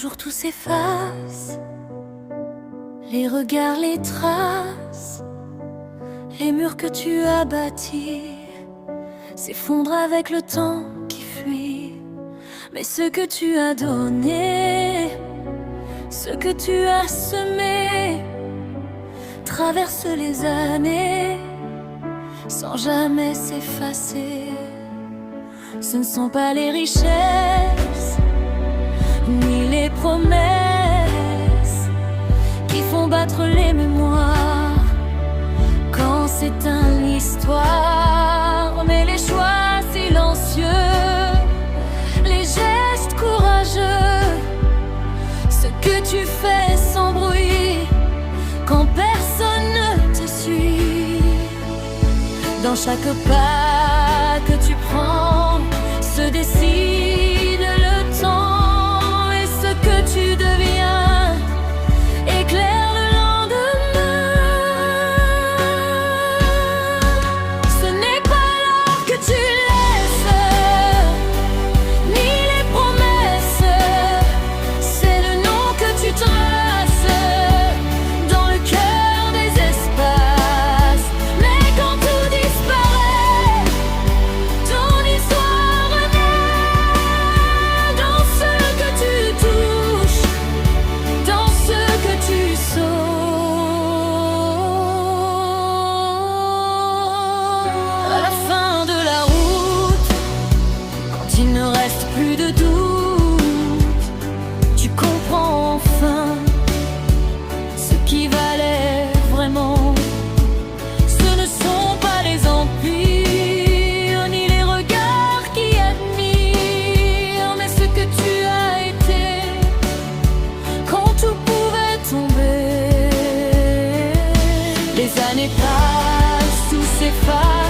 jour tout s'efface, les regards, les traces, les murs que tu as bâtis s'effondrent avec le temps qui fuit. Mais ce que tu as donné, ce que tu as semé, traverse les années sans jamais s'effacer. Ce ne sont pas les richesses ni les promesses qui font battre les mémoires quand s'éteint l'histoire, mais les choix silencieux, les gestes courageux, ce que tu fais sans bruit quand personne ne te suit. Dans chaque pas que tu prends se dessine le temps, et ce que tu deviens éclaire le lendemain. Ce n'est pas l'or que tu laisses, ni les promesses, c'est le nom que tu traces dans le cœur des espaces. Mais quand tout disparaît, ton histoire renaît dans ce que tu touches, dans ce que tu sauves. À la fin de la route, quand il ne reste plus de doute, tu comprends enfin ce qui valait vraiment. Ce ne sont pas les empires ni les regards qui admirent, mais ce que tu as été quand tout pouvait tomber. Les années passent, tout s'efface,